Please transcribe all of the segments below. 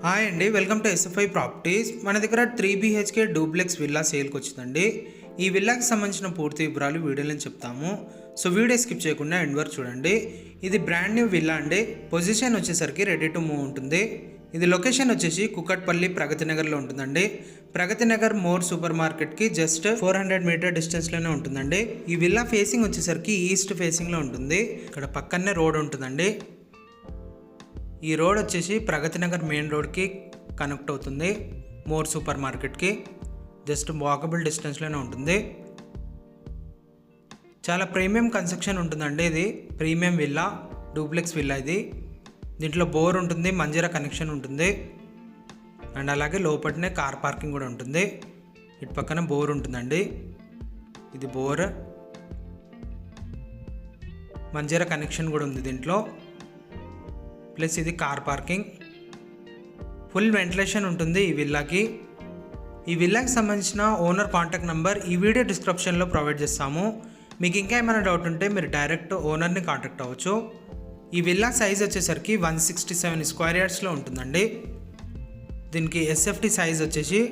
Hi అండి, welcome to SFI properties. మన దగ్గర 3 BHK డూప్లెక్స్ విల్లా సేల్కి వచ్చిందండి. ఈ విల్లాకి సంబంధించిన పూర్తి వివరాలు వీడియోలో చెప్తాము. సో వీడియో స్కిప్ చేయకుండా ఎండ్ వరకు చూడండి. ఇది బ్రాండ్ న్యూ విల్లా అండి. పొజిషన్ వచ్చేసరికి రెడీ టు మూవ్ ఉంటుంది. ఇది లొకేషన్ వచ్చేసి కుకట్పల్లి ప్రగతి నగర్లో ఉంటుందండి. ప్రగతి నగర్ మోర్ సూపర్ మార్కెట్కి జస్ట్ 400 మీటర్ డిస్టెన్స్లోనే ఉంటుందండి. ఈ విల్లా ఫేసింగ్ వచ్చేసరికి ఈస్ట్ ఫేసింగ్లో ఉంటుంది. ఇక్కడ పక్కనే రోడ్ ఉంటుందండి. ఈ రోడ్ వచ్చేసి ప్రగతి నగర్ మెయిన్ రోడ్కి కనెక్ట్ అవుతుంది. మోర్ సూపర్ మార్కెట్కి జస్ట్ వాకబుల్ డిస్టెన్స్లోనే ఉంటుంది. చాలా ప్రీమియం కన్స్ట్రక్షన్ ఉంటుందండి. ఇది ప్రీమియం విల్లా, డూప్లెక్స్ విల్లా. ఇది దీంట్లో బోర్ ఉంటుంది, మంజీరా కనెక్షన్ ఉంటుంది, అండ్ అలాగే లోపలనే కార్ పార్కింగ్ కూడా ఉంటుంది. ఇటు పక్కన బోర్ ఉంటుందండి. ఇది బోర్, మంజీరా కనెక్షన్ కూడా ఉంది దీంట్లో. ప్లస్ ఇది కార్ పార్కింగ్. ఫుల్ వెంటిలేషన్ ఉంటుంది ఈ విల్లాకి. ఈ విల్లాకి సంబంధించిన ఓనర్ కాంటాక్ట్ నెంబర్ ఈ వీడియో డిస్క్రిప్షన్లో ప్రొవైడ్ చేస్తాము. మీకు ఇంకా ఏమైనా డౌట్ ఉంటే మీరు డైరెక్ట్ ఓనర్ని కాంటాక్ట్ అవ్వచ్చు. ఈ విల్లా సైజ్ వచ్చేసరికి 167 స్క్వేర్ యార్డ్స్లో ఉంటుందండి. దీనికి ఎస్ఎఫ్టీ సైజ్ వచ్చేసి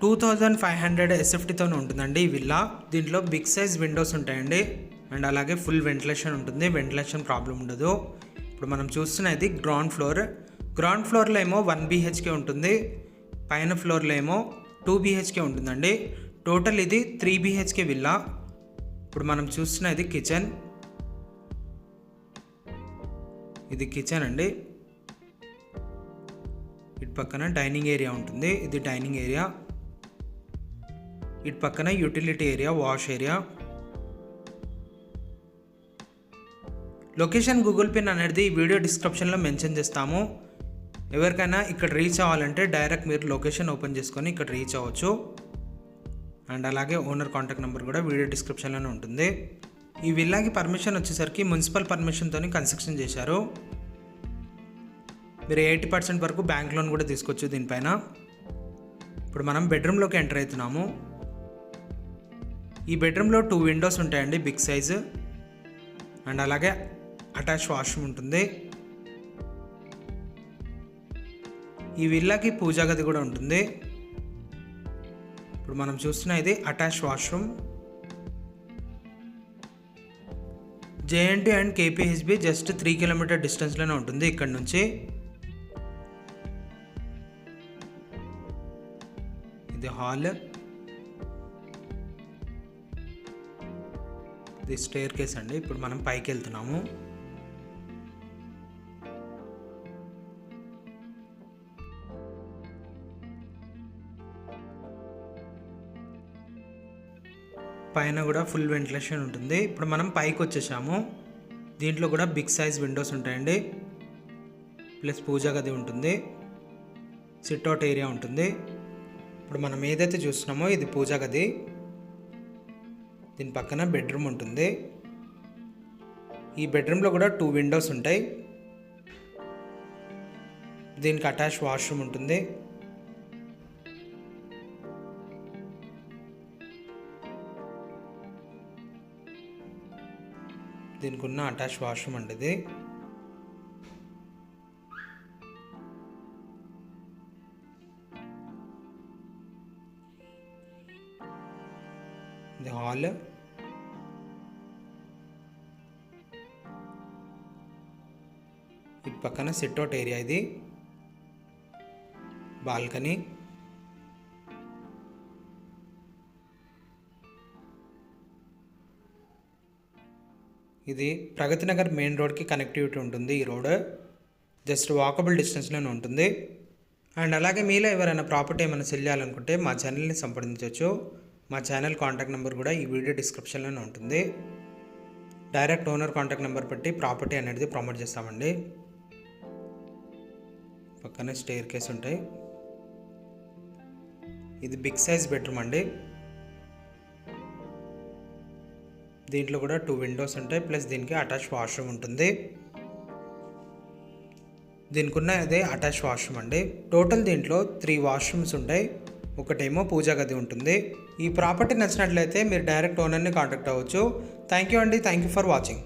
2500 ఎస్ఎఫ్టీతో ఉంటుందండి ఈ విల్లా. దీంట్లో బిగ్ సైజ్ విండోస్ ఉంటాయండి, అండ్ అలాగే ఫుల్ వెంటిలేషన్ ఉంటుంది. వెంటిలేషన్ ప్రాబ్లం ఉండదు. ఇప్పుడు మనం చూస్తున్నది గ్రౌండ్ ఫ్లోర్. గ్రౌండ్ ఫ్లోర్లో ఏమో 1 BHK ఉంటుంది, పైన ఫ్లోర్లో ఏమో 2 BHK ఉంటుందండి. టోటల్ ఇది 3 BHK విల్లా. ఇప్పుడు మనం చూస్తున్నది కిచెన్. ఇది కిచెన్ అండి. ఇటు పక్కన డైనింగ్ ఏరియా ఉంటుంది. ఇది డైనింగ్ ఏరియా. ఇటు పక్కన utility area, wash area. Location Google pin అనేది ఈ వీడియో డిస్క్రిప్షన్లో మెన్షన్ చేస్తాము. ఎవరికైనా ఇక్కడ రీచ్ అవ్వాలంటే డైరెక్ట్ మీరు లొకేషన్ ఓపెన్ చేసుకొని ఇక్కడ రీచ్ అవ్వచ్చు. అండ్ అలాగే ఓనర్ కాంటాక్ట్ నెంబర్ కూడా వీడియో డిస్క్రిప్షన్లోనే ఉంటుంది. ఈ విల్లాకి పర్మిషన్ వచ్చేసరికి మున్సిపల్ పర్మిషన్తో కన్స్ట్రక్షన్ చేశారు. మీరు 80% వరకు బ్యాంక్ లోన్ కూడా తీసుకోవచ్చు దీనిపైన. ఇప్పుడు మనం బెడ్రూమ్లోకి ఎంటర్ అవుతున్నాము. ఈ బెడ్రూమ్లో 2 విండోస్ ఉంటాయండి, బిగ్ సైజు, అండ్ అలాగే అటాచ్ వాష్రూమ్ ఉంటుంది. ఈ విల్లాకి పూజా గది కూడా ఉంటుంది. ఇప్పుడు మనం చూస్తున్న ఇది attach washroom. JNT and KPHB just 3 kilometre డిస్టెన్స్లోనే ఉంటుంది ఇక్కడ నుంచి. ఇది హాల్. ఇది స్టేర్ కేస్ అండి. ఇప్పుడు మనం పైకి వెళ్తున్నాము. పైన కూడా ఫుల్ వెంటిలేషన్ ఉంటుంది. ఇప్పుడు మనం పైకి వచ్చేసాము. దీంట్లో కూడా బిగ్ సైజ్ విండోస్ ఉంటాయండి, ప్లస్ పూజా గది ఉంటుంది, సిట్అవుట్ ఏరియా ఉంటుంది. ఇప్పుడు మనం ఏదైతే చూస్తున్నామో ఇది పూజా గది. దీని పక్కన బెడ్రూమ్ ఉంటుంది. ఈ బెడ్రూమ్లో కూడా 2 విండోస్ ఉంటాయి. దీనికి అటాచ్ వాష్రూమ్ ఉంటుంది. దీనికి ఉన్న అటాచ్ వాష్రూమ్ అండి ఇది. ఇది హాల్. ఇటు పక్కన సిట్అవుట్ ఏరియా, ఇది బాల్కనీ. ఇది ప్రగతి నగర్ మెయిన్ రోడ్కి కనెక్టివిటీ ఉంటుంది. ఈ రోడ్ జస్ట్ వాకబుల్ డిస్టెన్స్లోనే ఉంటుంది. అండ్ అలాగే మీలో ఎవరైనా ప్రాపర్టీ ఏమైనా సెల్ చేయాలనుకుంటే మా ఛానల్ని సంప్రదించవచ్చు. మా ఛానల్ కాంటాక్ట్ నెంబర్ కూడా ఈ వీడియో డిస్క్రిప్షన్లోనే ఉంటుంది. డైరెక్ట్ ఓనర్ కాంటాక్ట్ నెంబర్ పెట్టి ప్రాపర్టీ అనేది ప్రమోట్ చేస్తామండి. పక్కనే స్టేర్ కేస్ ఉంటాయి. ఇది బిగ్ సైజ్ బెడ్రూమ్ అండి. దీంట్లో కూడా 2 విండోస్ ఉంటాయి, ప్లస్ దీనికి అటాచ్ వాష్రూమ్ ఉంటుంది. దీనికి ఉన్న అదే అటాచ్ వాష్రూమ్ అండి. టోటల్ దీంట్లో 3 వాష్రూమ్స్ ఉంటాయి. ఒకటేమో పూజా గది ఉంటుంది. ఈ ప్రాపర్టీ నచ్చినట్లయితే మీరు డైరెక్ట్ ఓనర్ని కాంటాక్ట్ అవ్వచ్చు. థ్యాంక్ యూ అండి. Thank you for watching.